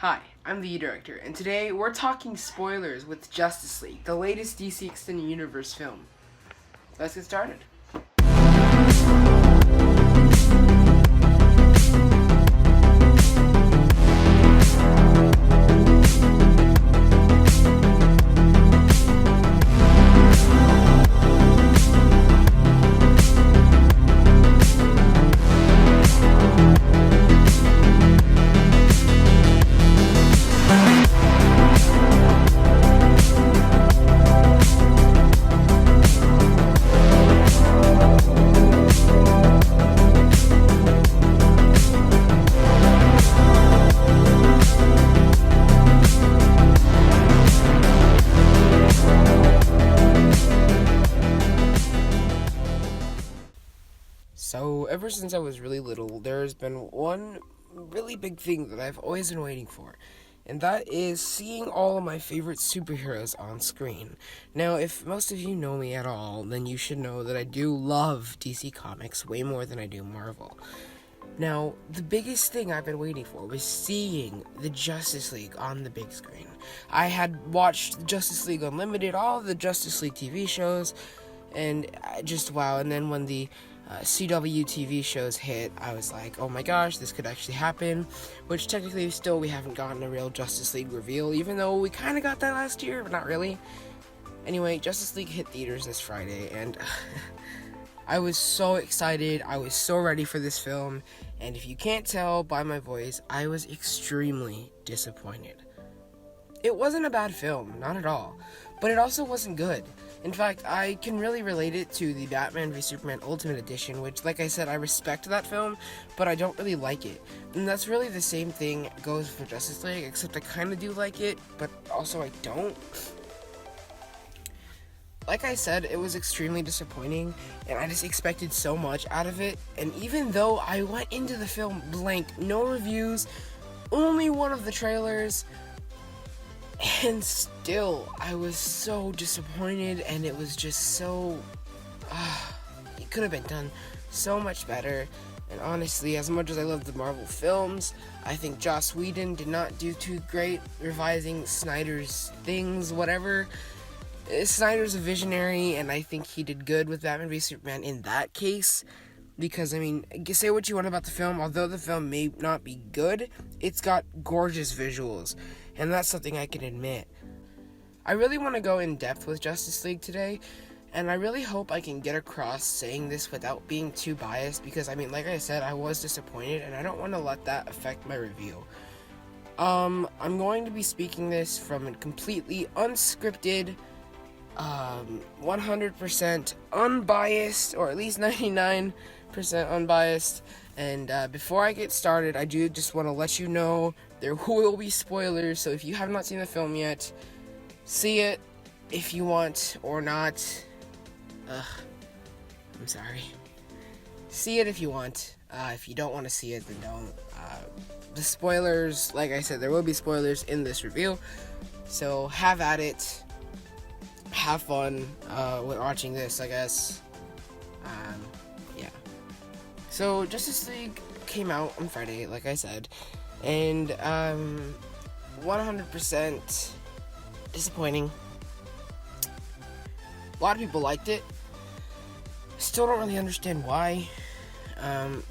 Hi, I'm the director, and today we're talking spoilers with Justice League, the latest DC Extended Universe film. Let's get started. So, ever since I was really little, there's been one really big thing that I've always been waiting for, and that is seeing all of my favorite superheroes on screen. Now, if most of you know me at all, then you should know that I do love DC Comics way more than I do Marvel. Now, the biggest thing I've been waiting for was seeing the Justice League on the big screen. I had watched Justice League Unlimited, all of the Justice League TV shows, and and then when the CW TV shows hit, I was like, oh my gosh, this could actually happen, which technically still we haven't gotten a real Justice League reveal, even though we kind of got that last year, but not really. Anyway, Justice League hit theaters this Friday, and I was so excited, I was so ready for this film, and if you can't tell by my voice, I was extremely disappointed. It wasn't a bad film, not at all, but it also wasn't good. In fact, I can really relate it to the Batman v Superman Ultimate Edition, which, like I said, I respect that film, but I don't really like it. And that's really the same thing goes for Justice League, except I kind of do like it, but also I don't. Like I said, it was extremely disappointing, and I just expected so much out of it, and even though I went into the film blank, no reviews, only one of the trailers, and still, I was so disappointed, and it was just so... it could have been done so much better. And honestly, as much as I love the Marvel films, I think Joss Whedon did not do too great revising Snyder's things, whatever. Snyder's a visionary, and I think he did good with Batman v Superman in that case. Because, I mean, say what you want about the film, although the film may not be good, it's got gorgeous visuals, and that's something I can admit. I really want to go in depth with Justice League today, and I really hope I can get across saying this without being too biased, because, I mean, like I said, I was disappointed, and I don't want to let that affect my review. I'm going to be speaking this from a completely unscripted, 100% unbiased, or at least 99% unbiased, and before I get started, I do just want to let you know there will be spoilers, so if you have not seen the film yet, see it if you want or not. I'm sorry. See it if you want. If you don't want to see it, then don't. The spoilers, like I said, there will be spoilers in this review, so have at it. Have fun with watching this, I guess. Yeah. So, Justice League came out on Friday, like I said, and 100% disappointing. A lot of people liked it. Still don't really understand why,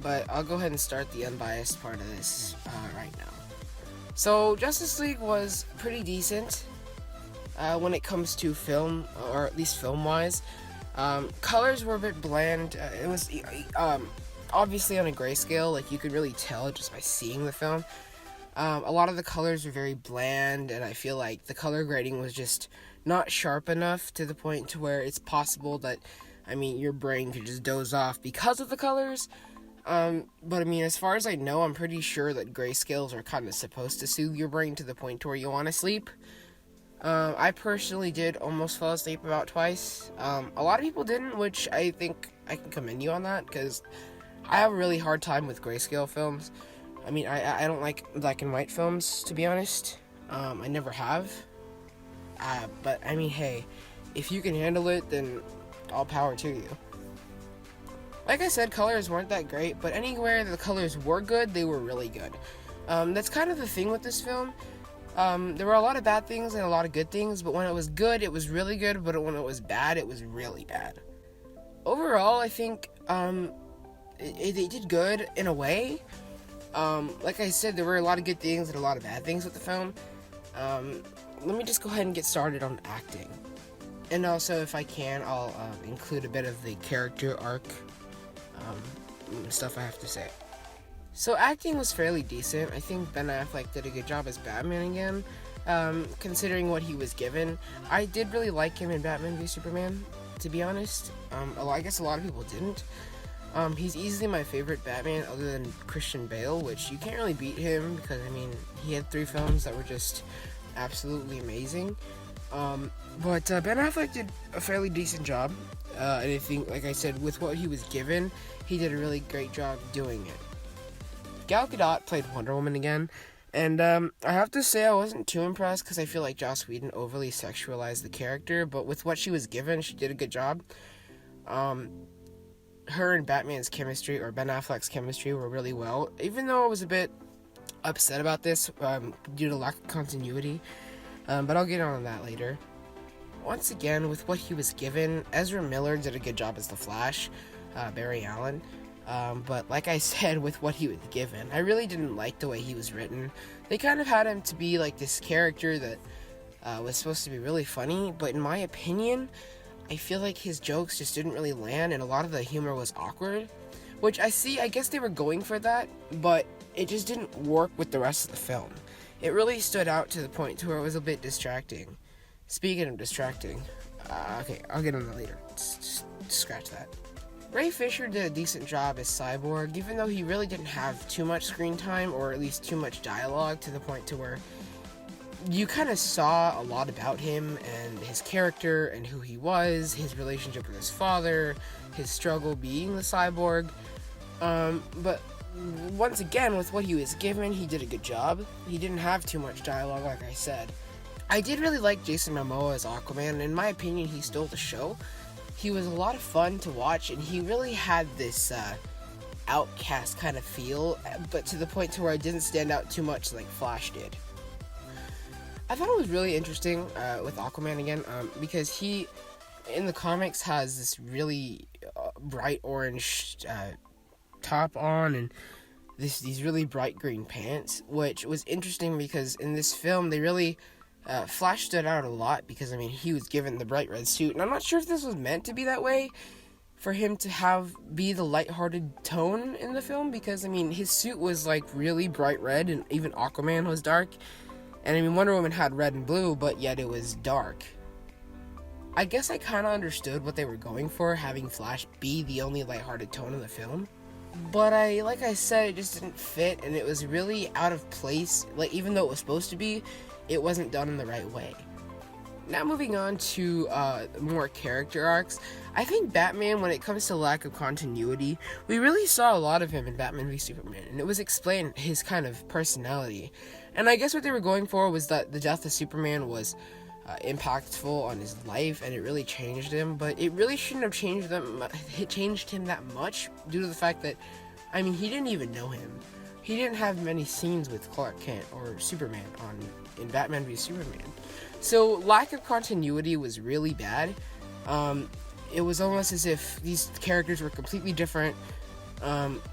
but I'll go ahead and start the unbiased part of this right now. So, Justice League was pretty decent. When it comes to film, or at least film-wise. Colors were a bit bland. It was obviously on a grayscale, like you could really tell just by seeing the film. A lot of the colors were very bland, and I feel like the color grading was just not sharp enough to the point to where it's possible that, I mean, your brain could just doze off because of the colors. But I mean, as far as I know, I'm pretty sure that grayscales are kind of supposed to soothe your brain to the point to where you want to sleep. I personally did almost fall asleep about twice. A lot of people didn't, which I think I can commend you on that, because I have a really hard time with grayscale films. I mean, I don't like black and white films, to be honest. I never have. But, I mean, hey, if you can handle it, then all power to you. Like I said, colors weren't that great, but anywhere the colors were good, they were really good. That's kind of the thing with this film. There were a lot of bad things and a lot of good things, but when it was good, it was really good, but when it was bad, it was really bad. Overall, I think it did good in a way. Like I said, there were a lot of good things and a lot of bad things with the film. Let me just go ahead and get started on acting. And also, if I can, I'll include a bit of the character arc stuff I have to say. So acting was fairly decent. I think Ben Affleck did a good job as Batman again, considering what he was given. I did really like him in Batman v Superman, to be honest. I guess a lot of people didn't. He's easily my favorite Batman other than Christian Bale, which you can't really beat him because, I mean, he had 3 films that were just absolutely amazing. But Ben Affleck did a fairly decent job, and I think, like I said, with what he was given, he did a really great job doing it. Gal Gadot played Wonder Woman again, and I have to say I wasn't too impressed because I feel like Joss Whedon overly sexualized the character, but with what she was given, she did a good job. Her and Batman's chemistry, or Ben Affleck's chemistry, were really well, even though I was a bit upset about this due to lack of continuity, but I'll get on that later. Once again, with what he was given, Ezra Miller did a good job as the Flash, Barry Allen. But like I said, with what he was given, I really didn't like the way he was written. They kind of had him to be like this character that was supposed to be really funny, but in my opinion, I feel like his jokes just didn't really land, and a lot of the humor was awkward. Which I guess they were going for that, but it just didn't work with the rest of the film. It really stood out to the point to where it was a bit distracting. Speaking of distracting, okay, I'll get on that later. Just scratch that. Ray Fisher did a decent job as Cyborg, even though he really didn't have too much screen time, or at least too much dialogue, to the point to where you kind of saw a lot about him and his character and who he was, his relationship with his father, his struggle being the Cyborg. But once again, with what he was given, he did a good job. He didn't have too much dialogue, like I said. I did really like Jason Momoa as Aquaman, and in my opinion, he stole the show. He was a lot of fun to watch, and he really had this outcast kind of feel, but to the point to where it didn't stand out too much like Flash did. I thought it was really interesting with Aquaman again, because he, in the comics, has this really bright orange top on, and these really bright green pants, which was interesting because in this film, they really... Flash stood out a lot because, I mean, he was given the bright red suit, and I'm not sure if this was meant to be that way for him to be the lighthearted tone in the film, because, I mean, his suit was, like, really bright red, and even Aquaman was dark, and, I mean, Wonder Woman had red and blue, but yet it was dark. I guess I kind of understood what they were going for, having Flash be the only lighthearted tone in the film, but like I said, it just didn't fit, and it was really out of place, like, even though it was supposed to be, it wasn't done in the right way. Now moving on to more character arcs, I think Batman, when it comes to lack of continuity, we really saw a lot of him in Batman v Superman, and it was explained his kind of personality. And I guess what they were going for was that the death of Superman was impactful on his life, and it really changed him, but it really shouldn't have changed him that much, due to the fact that, I mean, he didn't even know him. He didn't have many scenes with Clark Kent or Superman in Batman v Superman. So lack of continuity was really bad. It was almost as if these characters were completely different,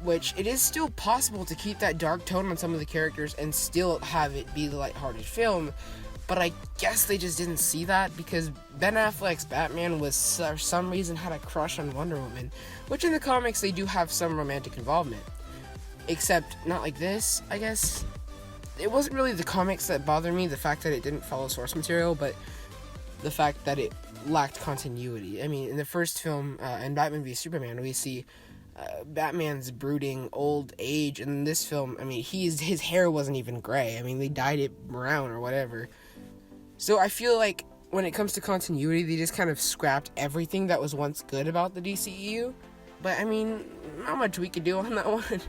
which it is still possible to keep that dark tone on some of the characters and still have it be the lighthearted film, but I guess they just didn't see that because Ben Affleck's Batman was, for some reason, had a crush on Wonder Woman, which in the comics they do have some romantic involvement. Except not like this, I guess. It wasn't really the comics that bothered me, the fact that it didn't follow source material, but the fact that it lacked continuity. I mean, in the first film, in Batman v Superman, we see Batman's brooding old age, and in this film, I mean, his hair wasn't even gray. I mean, they dyed it brown or whatever. So I feel like when it comes to continuity, they just kind of scrapped everything that was once good about the DCEU. But, I mean, not much we could do on that one.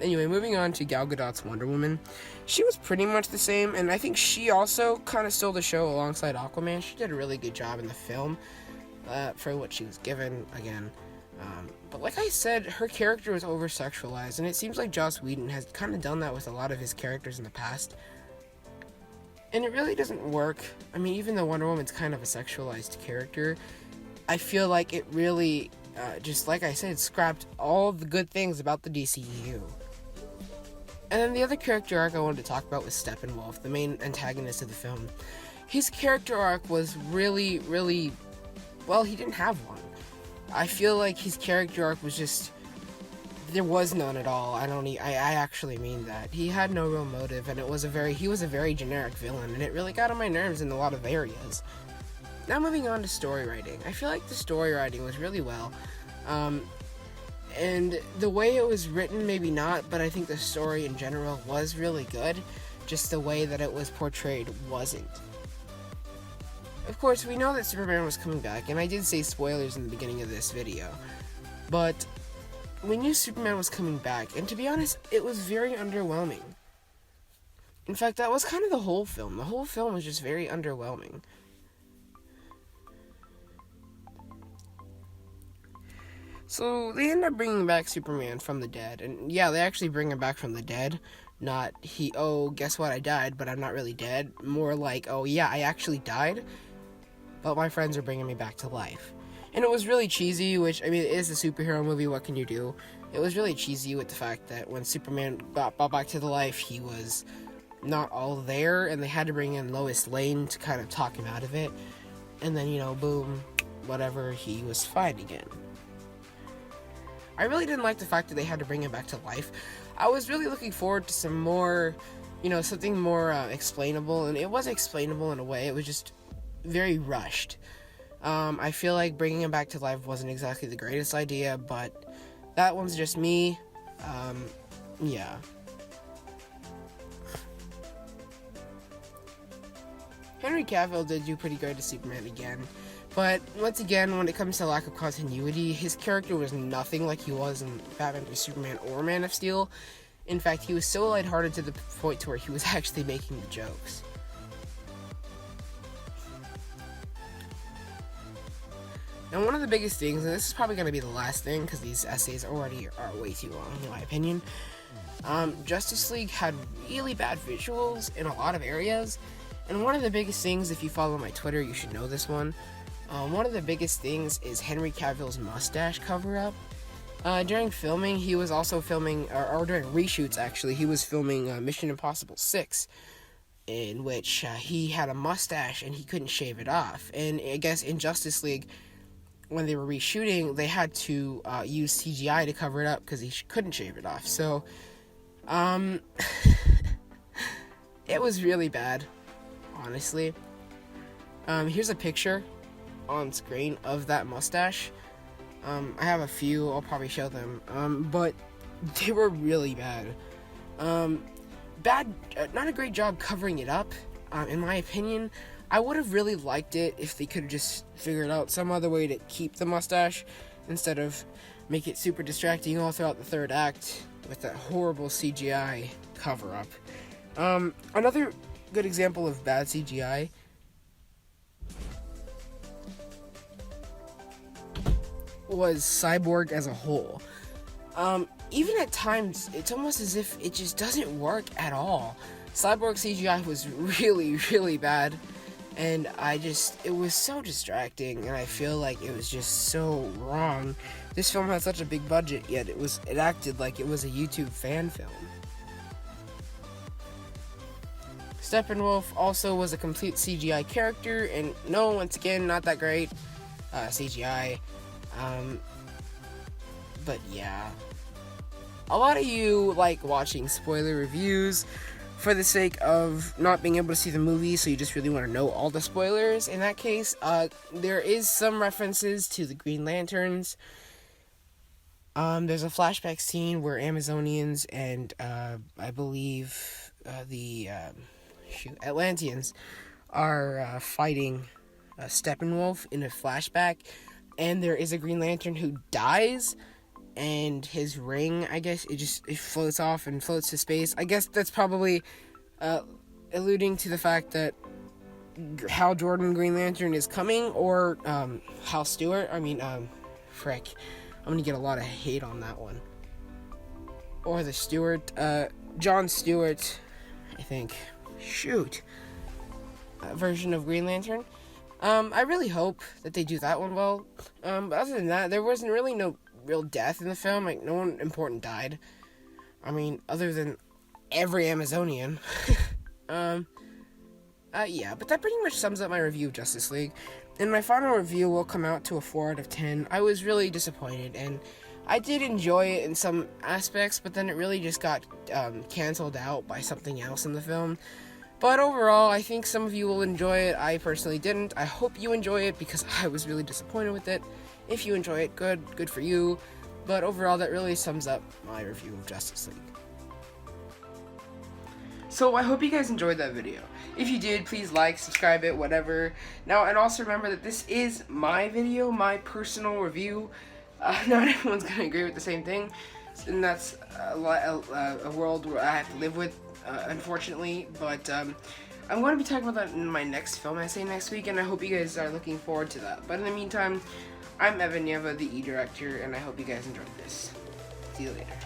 Anyway, moving on to Gal Gadot's Wonder Woman. She was pretty much the same, and I think she also kind of stole the show alongside Aquaman. She did a really good job in the film for what she was given, again. But like I said, her character was over-sexualized, and it seems like Joss Whedon has kind of done that with a lot of his characters in the past. And it really doesn't work. I mean, even though Wonder Woman's kind of a sexualized character, I feel like it really, just like I said, scrapped all the good things about the DCU. And then the other character arc I wanted to talk about was Steppenwolf, the main antagonist of the film. His character arc was really, really, well, he didn't have one. I feel like his character arc was just, there was none at all. I actually mean that. He had no real motive, and he was a very generic villain, and it really got on my nerves in a lot of areas. Now moving on to story writing. I feel like the story writing was really well. And the way it was written, maybe not, but I think the story in general was really good. Just the way that it was portrayed wasn't. Of course, we know that Superman was coming back, and I did say spoilers in the beginning of this video. But we knew Superman was coming back, and to be honest, it was very underwhelming. In fact, that was kind of the whole film. The whole film was just very underwhelming. So, they end up bringing back Superman from the dead. And yeah, they actually bring him back from the dead. Not, guess what, I died, but I'm not really dead. More like, oh yeah, I actually died, but my friends are bringing me back to life. And it was really cheesy, which, I mean, it is a superhero movie, what can you do? It was really cheesy with the fact that when Superman got brought back to the life, he was not all there, and they had to bring in Lois Lane to kind of talk him out of it. And then, boom, whatever, he was fine again. I really didn't like the fact that they had to bring him back to life. I was really looking forward to some more, something more explainable, and it was explainable in a way. It was just very rushed. I feel like bringing him back to life wasn't exactly the greatest idea, but that one's just me. Yeah. Henry Cavill did do pretty good as Superman again. But, once again, when it comes to lack of continuity, his character was nothing like he was in Batman v Superman or Man of Steel. In fact, he was so lighthearted to the point to where he was actually making the jokes. Now, one of the biggest things, and this is probably going to be the last thing, because these essays already are way too long, in my opinion. Justice League had really bad visuals in a lot of areas. And one of the biggest things, if you follow my Twitter, you should know this one. One of the biggest things is Henry Cavill's mustache cover-up. During filming, he was also filming, or during reshoots actually, he was filming Mission Impossible 6, in which he had a mustache and he couldn't shave it off. And I guess in Justice League, when they were reshooting, they had to use CGI to cover it up because he couldn't shave it off. So, it was really bad, honestly. Here's a picture on screen of that mustache. I have a few, I'll probably show them, but they were really bad. Not a great job covering it up, in my opinion. I would have really liked it if they could have just figured out some other way to keep the mustache, instead of make it super distracting all throughout the third act with that horrible CGI cover-up. Another good example of bad CGI was Cyborg as a whole. Even at times, it's almost as if it just doesn't work at all. Cyborg CGI was really, really bad, and it was so distracting, and I feel like it was just so wrong. This film had such a big budget, yet it acted like it was a YouTube fan film. Steppenwolf also was a complete CGI character, and no, once again, not that great CGI. But yeah. A lot of you like watching spoiler reviews for the sake of not being able to see the movie, so you just really want to know all the spoilers. In that case, there is some references to the Green Lanterns. There's a flashback scene where Amazonians and, I believe, Atlanteans are fighting Steppenwolf in a flashback, and there is a Green Lantern who dies, and his ring, I guess, it floats off and floats to space. I guess that's probably alluding to the fact that Hal Jordan Green Lantern is coming, or Hal Stewart, I'm gonna get a lot of hate on that one. Or the Stewart, John Stewart, I think. Shoot. Version of Green Lantern. I really hope that they do that one well. But other than that, there wasn't really no real death in the film. Like, no one important died. I mean, other than every Amazonian. Yeah, but that pretty much sums up my review of Justice League. And my final review will come out to a 4 out of 10. I was really disappointed, and I did enjoy it in some aspects, but then it really just got canceled out by something else in the film. But overall, I think some of you will enjoy it. I personally didn't. I hope you enjoy it because I was really disappointed with it. If you enjoy it, good for you. But overall, that really sums up my review of Justice League. So I hope you guys enjoyed that video. If you did, please like, subscribe it, whatever. Now, and also remember that this is my video, my personal review. Not everyone's going to agree with the same thing. And that's a world where I have to live with, unfortunately. But I'm going to be talking about that in my next film essay next week. And I hope you guys are looking forward to that. But in the meantime, I'm Evan Yeva, the E-Director. And I hope you guys enjoyed this. See you later.